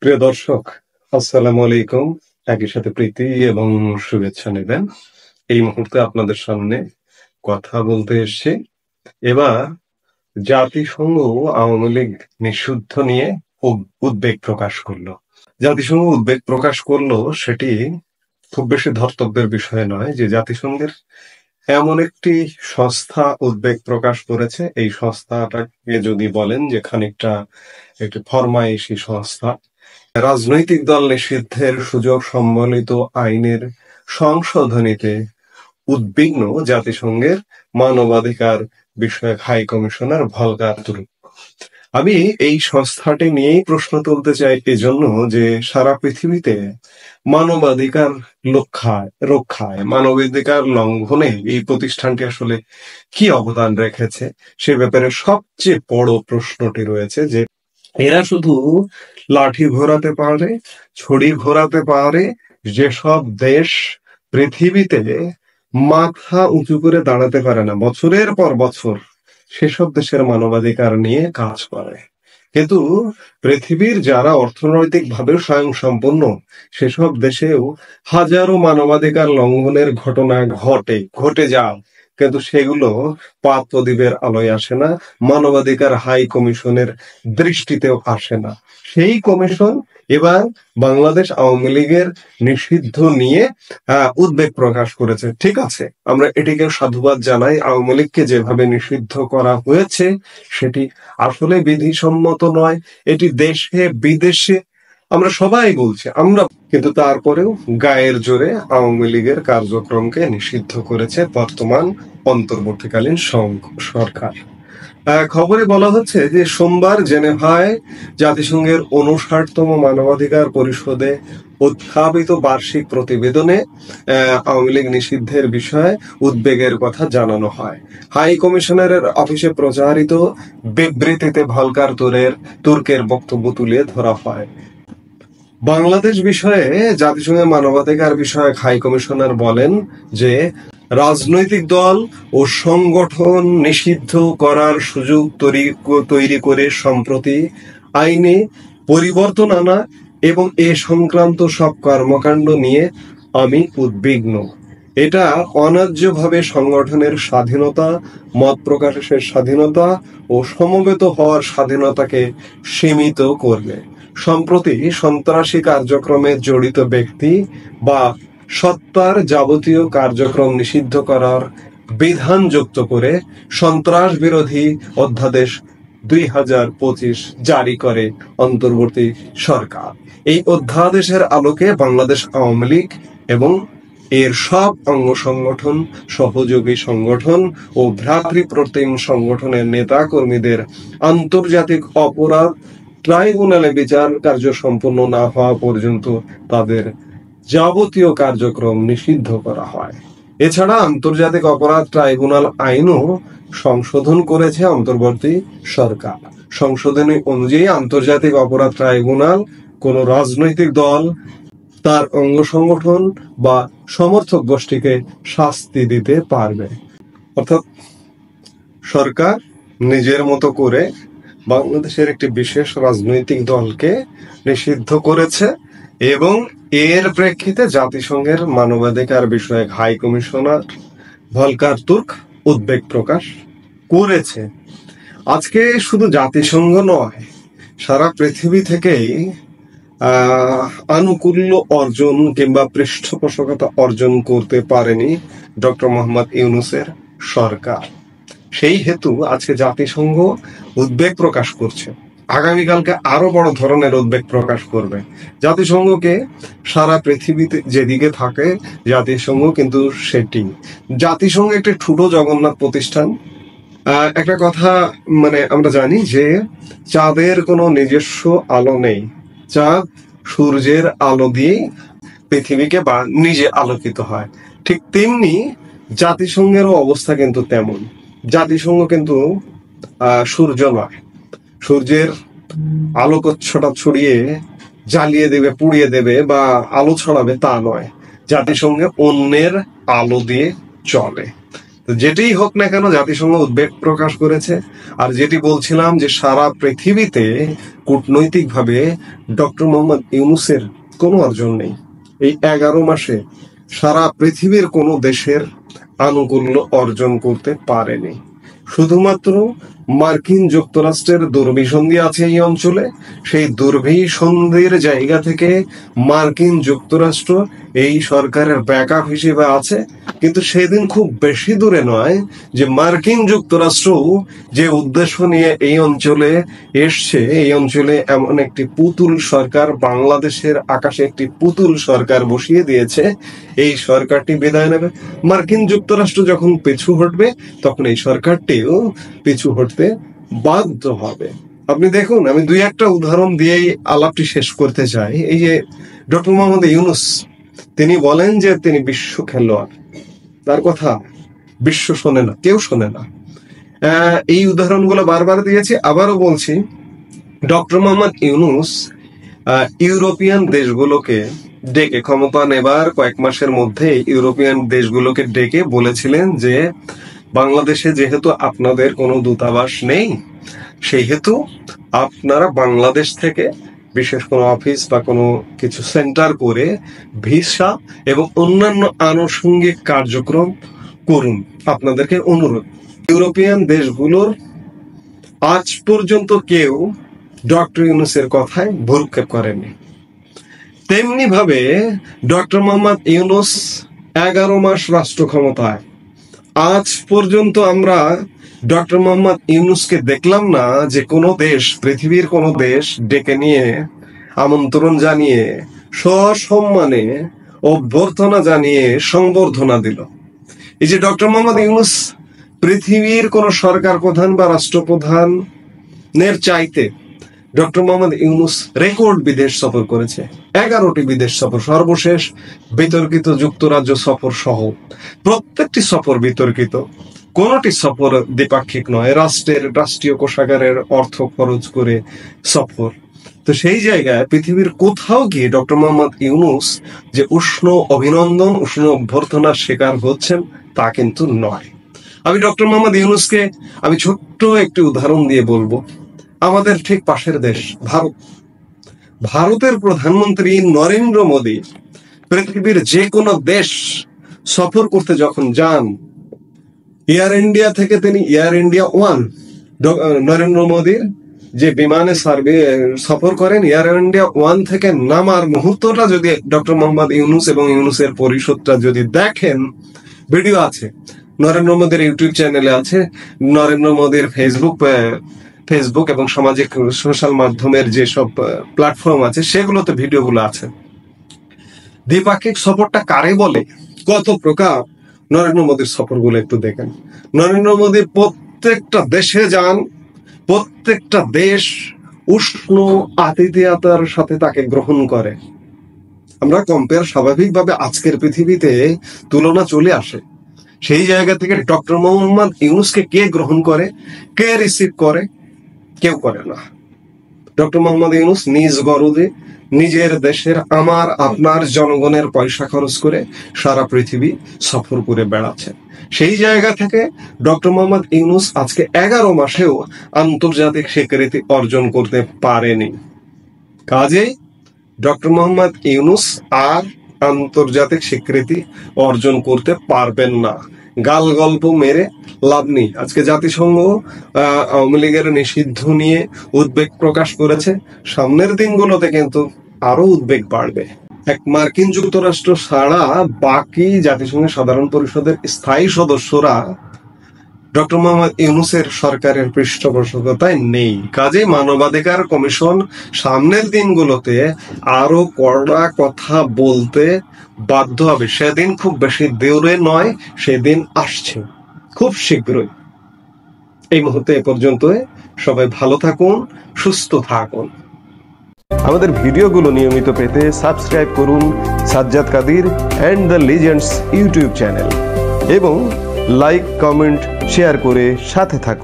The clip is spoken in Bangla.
প্রিয় দর্শক, আসসালামু আলাইকুম। একই সাথে প্রীতি এবং শুভেচ্ছা নেবেন। এই মুহূর্তে আপনাদের সামনে কথা বলতে এসেছি। এবার জাতিসংঘ আওয়ামী লীগ নিষিদ্ধ নিয়ে উদ্বেগ প্রকাশ করলো। জাতিসংঘ উদ্বেগ প্রকাশ করলো, সেটি খুব বেশি ধর্তব্যের বিষয় নয় যে জাতিসংঘের এমন একটি সংস্থা উদ্বেগ প্রকাশ করেছে। এই সংস্থাটাকে যদি বলেন যে খানিকটা একটি ফরমায়েশি সংস্থা। রাজনৈতিক দল নিষিদ্ধের সুযোগ সম্বলিত আইনের সংশোধনীতে উদ্বিগ্ন জাতিসংঘের মানবাধিকার বিষয়ক হাই কমিশনার ভলকার তুর্ক। আমি এই সংস্থাটি নিয়েই প্রশ্ন তুলতে চাই এজন্য যে সারা পৃথিবীতে মানবাধিকার রক্ষায় মানবাধিকার লঙ্ঘনে এই প্রতিষ্ঠানটি আসলে কি অবদান রেখেছে সে ব্যাপারে সবচেয়ে বড় প্রশ্নটি রয়েছে যে এরা শুধু লাঠি ঘোরাতে পারে, ছড়ি ঘোরাতে পারে। যেসব দেশ পৃথিবীতে মাথা উঁচু করে দাঁড়াতে পারে না বছরের পর বছর, সেসব দেশের মানবাধিকার নিয়ে কাজ করে। কিন্তু পৃথিবীর যারা অর্থনৈতিকভাবে স্বয়ংসম্পূর্ণ সেসব দেশেও হাজারো মানবাধিকার লঙ্ঘনের ঘটনা ঘটে যায়, কিন্তু সেগুলো পাত প্রদীপের আলোয় আসে না, মানবাধিকার হাই কমিশনের দৃষ্টিতেও আসে না। সেই কমিশন এবার বাংলাদেশ আওয়ামী লীগের নিষিদ্ধ নিয়ে উদ্বেগ প্রকাশ করেছে। ঠিক আছে, আমরা এটিকে সাধুবাদ জানাই। আওয়ামী লীগকে যেভাবে নিষিদ্ধ করা হয়েছে সেটি আসলে বিধিসম্মত নয়। এটি দেশে বিদেশে আমরা সবাই বলছি, কিন্তু তারপরেও গায়ের জোরে আওয়ামী লীগের কার্যক্রমকে নিষিদ্ধ করেছে বর্তমান অন্তর্বর্তীকালীন সরকার। খবরে বলা হচ্ছে যে সোমবার জেনেভায় জাতিসংঘের 59তম মানবাধিকার পরিষদে উত্থাপিত বার্ষিক প্রতিবেদনে আওয়ামী লীগ নিষিদ্ধের বিষয়ে উদ্বেগের কথা জানানো হয়। হাই কমিশনারের অফিসে প্রচারিত বিবৃতিতে ভলকার তুর্কের বক্তব্য তুলে ধরা হয়। বাংলাদেশ বিষয়ে জাতিসংঘের মানবাধিকার বিষয়ক হাই কমিশনার বলেন যে রাজনৈতিক দল ও সংগঠন নিষিদ্ধ করার সুযোগ তৈরি করে সম্প্রতি আইনে পরিবর্তন আনা এবং এ সংক্রান্ত সব কর্মকাণ্ড নিয়ে আমি উদ্বিগ্ন। এটা অন্যায্যভাবে সংগঠনের স্বাধীনতা, মত প্রকাশের স্বাধীনতা ও সমবেত হওয়ার স্বাধীনতাকে সীমিত করবে। সম্প্রতি সন্ত্রাসী কার্যক্রমে জড়িত ব্যক্তি বা সত্তার যাবতীয় কার্যক্রম নিষিদ্ধ করার বিধান যুক্ত করে সন্ত্রাস বিরোধী অধ্যাদেশ 2025 জারি করে অন্তর্বর্তী সরকার। এই অধ্যাদেশের আলোকে বাংলাদেশ আওয়ামী লীগ এবং এর সব অঙ্গ সংগঠন, সহযোগী সংগঠন ও ভ্রাতৃপ্রতিম সংগঠনের নেতা কর্মীদের আন্তর্জাতিক অপরাধ ট্রাইব্যুনালে বিচার কার্য সম্পন্ন না হওয়া পর্যন্ত তাদের যাবতীয় কার্যক্রম নিষিদ্ধ করা হয়। এছাড়া আন্তর্জাতিক অপরাধ ট্রাইব্যুনাল আইনও সংশোধন করেছে অন্তর্বর্তী সরকার। সংশোধনী অনুযায়ী আন্তর্জাতিক অপরাধ ট্রাইব্যুনাল কোন রাজনৈতিক দল, তার অঙ্গ সংগঠন বা সমর্থক গোষ্ঠীকে শাস্তি দিতে পারবে। অর্থাৎ সরকার নিজের মতো করে বাংলাদেশের একটি বিশেষ রাজনৈতিক দলকে নিষিদ্ধ করেছে এবং এর প্রেক্ষিতে জাতিসংঘের মানবাধিকার বিষয়ক হাই কমিশনার ভলকার তুর্ক উদ্বেগ প্রকাশ করেছে। আজকে শুধু জাতিসংঘ নয়, সারা পৃথিবী থেকেই আনুকূল্য অর্জন কিংবা পৃষ্ঠপোষকতা অর্জন করতে পারেনি ডক্টর মোহাম্মদ ইউনূসের সরকার। সেই হেতু আজকে জাতিসংঘ উদ্বেগ প্রকাশ করছে, আগামীকালকে আরো বড় ধরনের উদ্বেগ প্রকাশ করবে। জাতিসংঘকে সারা পৃথিবীতে যেদিকে থাকে জাতিসংঘ কিন্তু সেটি। জাতিসংঘ একটি ছোট জগন্নাথ প্রতিষ্ঠান। একটা কথা আমরা জানি যে চাঁদের কোনো নিজস্ব আলো নেই, চাঁদ সূর্যের আলো দিয়ে পৃথিবীকে বা নিজে আলোকিত হয়। ঠিক তেমনি জাতিসংঘেরও অবস্থা কিন্তু তেমন। জাতিসংঘ কিন্তু সূর্য নয়, সূর্যের আলোকচ্ছটা ছড়িয়ে জ্বালিয়ে দেবে, পুড়িয়ে দেবে বা আলো ছড়াবে তা নয়। জাতিসংঘে অন্যের আলো দিয়ে চলে। তো যেটি হোক না কেন জাতিসংঘ উদ্বেগ প্রকাশ করেছে। আর যেটি বলছিলাম যে সারা পৃথিবীতে কূটনৈতিকভাবে ডক্টর মোহাম্মদ ইউনূসের কোনো অর্জন নেই। এই 11 মাসে সারা পৃথিবীর কোনো দেশের আনুকূল্য অর্জন করতে পারেনি। শুধুমাত্র মার্কিন যুক্তরাষ্ট্রের দুর্বিসন্ধি আছে এই অঞ্চলে। সেই দুর্বিসন্ধির জায়গা থেকে মার্কিন যুক্তরাষ্ট্র এই সরকারের ব্যাকআপ হিসেবে আছে। কিন্তু সেদিন খুব বেশি দূরে নয় যে মার্কিন যুক্তরাষ্ট্র যে উদ্দেশ্য নিয়ে এই অঞ্চলে এসছে, এই অঞ্চলে এমন একটি পুতুল সরকার, বাংলাদেশের আকাশে একটি পুতুল সরকার বসিয়ে দিয়েছে। এই সরকারটি বিদায় নেবে। মার্কিন যুক্তরাষ্ট্র যখন পিছু হটবে তখন এই সরকারটিও পিছু হটতে বাধ্য হবে। আপনি দেখুন, আমি দুই একটা উদাহরণ দিয়েই আলাপটি শেষ করতে চাই। এই যে ডক্টর মোহাম্মদ ইউনূস, তিনি বলেন যে তিনি বিশ্ব খেলোয়াড়, তার কথা বিশ্ব শোনে না, কেউ শোনে না। এই উদাহরণগুলো বারবার দিয়েছি, আবারও বলছি। ডক্টর মোহাম্মদ ইউনূস ইউরোপিয়ান দেশগুলোকে ডেকে, ক্ষমতা নেবার কয়েক মাসের মধ্যে ইউরোপিয়ান দেশগুলোকে ডেকে বলেছিলেন যে বাংলাদেশে যেহেতু আপনাদের কোনো দূতাবাস নেই, সেই হেতু আপনারা বাংলাদেশ থেকে বিশেষ কোনো অফিস বা কোনো কিছু সেন্টার করে ভিসা এবং অন্যান্য আনুষঙ্গিক কার্যক্রম করুন, আপনাদেরকে অনুরোধ। ইউরোপিয়ান দেশগুলোর আজ পর্যন্ত কেউ ডক্টর ইউনূসের কথায় ভ্রুক্ষেপ করেনি। তেমনি ভাবে ডক্টর মোহাম্মদ ইউনূস 11 মাস রাষ্ট্র ক্ষমতায়, আজ পর্যন্ত আমরা ডক্টর মোহাম্মদ ইউনূসকে দেখলাম না যে কোনো দেশ, পৃথিবীর কোনো দেশ ডেকে নিয়ে আমন্ত্রণ জানিয়ে সসম্মানে অভ্যর্থনা জানিয়ে সংবর্ধনা দিল। এই যে ডক্টর মোহাম্মদ ইউনূস পৃথিবীর কোন সরকার প্রধান বা রাষ্ট্রপ্রধানের চাইতে ডক্টর মোহাম্মদ ইউনূস রেকর্ড বিদেশ সফর করেছে, 11টি বিদেশ সফর, সর্বশেষ বিতর্কিত যুক্তরাজ্য সফর সহ প্রত্যেকটি সফর বিতর্কিত, কোনটি সফর দ্বিপাক্ষিক নয়, রাষ্ট্রীয় কোষাগারের অর্থ খরচ করে সফর। তো সেই জায়গায় পৃথিবীর কোথাও গিয়ে ডক্টর মোহাম্মদ ইউনূস যে উষ্ণ অভিনন্দন, উষ্ণ অভ্যর্থনার শিকার হচ্ছেন তা কিন্তু নয়। আমি ডক্টর মোহাম্মদ ইউনূসকে আমি ছোট্ট একটি উদাহরণ দিয়ে বলবো। আমাদের ঠিক পাশের দেশ ভারত, ভারতের প্রধানমন্ত্রী নরেন্দ্র মোদী পৃথিবীর যে কোনো দেশ সফর করতে যখন যান, এয়ার ইন্ডিয়া থেকে তিনি এয়ার ইন্ডিয়া ওয়ান, নরেন্দ্র মোদীর যে বিমানে সফর করেন, এয়ার ইন্ডিয়া ওয়ান থেকে নামার মুহূর্তটা যদি ডক্টর মোহাম্মদ ইউনূস এবং ইউনূসের পরিষদটা যদি দেখেন, ভিডিও আছে, নরেন্দ্র মোদীর ইউটিউব চ্যানেলে আছে, নরেন্দ্র মোদীর ফেসবুক এবং সামাজিক সোশ্যাল মাধ্যমের যেসব প্ল্যাটফর্ম আছে সেগুলোতে ভিডিওগুলো আছে। দ্বিপাক্ষিক সফরটা কারে বলে, কত প্রকার নরেন্দ্র মোদীর সফরগুলো একটু দেখেন। নরেন্দ্র মোদী প্রত্যেকটা দেশে যান, প্রত্যেকটা দেশ উষ্ণ আতিথেয়তার সাথে তাকে গ্রহণ করে। আমরা কম্পেয়ার স্বাভাবিকভাবে আজকের পৃথিবীতে তুলনা চলে আসে। সেই জায়গা থেকে ডক্টর মোহাম্মদ ইউনূসকে কে গ্রহণ করে, কে রিসিভ করে? কেউ করে না। ডক্টর মোহাম্মদ ইউনূস নিজ গরদে নিজের দেশের আমার আপনার জনগণের পয়সা খরচ করে সারা পৃথিবী সফর করে বেড়াচ্ছেন। সেই জায়গা থেকে ডক্টর মোহাম্মদ ইউনূস আজকে 11 মাসেও আন্তর্জাতিক স্বীকৃতি অর্জন করতে পারেনি। কাজেই ডক্টর মোহাম্মদ ইউনূস আর আন্তর্জাতিক স্বীকৃতি অর্জন করতে পারবেন না। গাল গল্প মেরে লাভ নেই। আজকে জাতিসংঘ আওয়ামী লীগের নিষিদ্ধ নিয়ে উদ্বেগ প্রকাশ করেছে। সামনের দিনগুলোতে কিন্তু আরো উদ্বেগ বাড়বে। এক মার্কিন যুক্তরাষ্ট্র ছাড়া বাকি জাতিসংঘের সাধারণ পরিষদের স্থায়ী সদস্যরা ডক্টর মোহাম্মদ ইউনূসের সরকারের পৃষ্ঠপোষকতায় নেই। কাজেই মানবাধিকার কমিশন সামনের দিনগুলোতে আরো কড়া কথা বলতে বাধ্য হবে। সেদিন খুব বেশি দূরে নয়, সেদিন আসছে খুব শীঘ্রই। এই মুহূর্তে এ পর্যন্ত। সবাই ভালো থাকুন, সুস্থ থাকুন। আমাদের ভিডিওগুলো নিয়মিত পেতে সাবস্ক্রাইব করুন Sajjad Qadir and the legends YouTube channel এবং লাইক, কমেন্ট, শেয়ার করে সাথে থাকুন।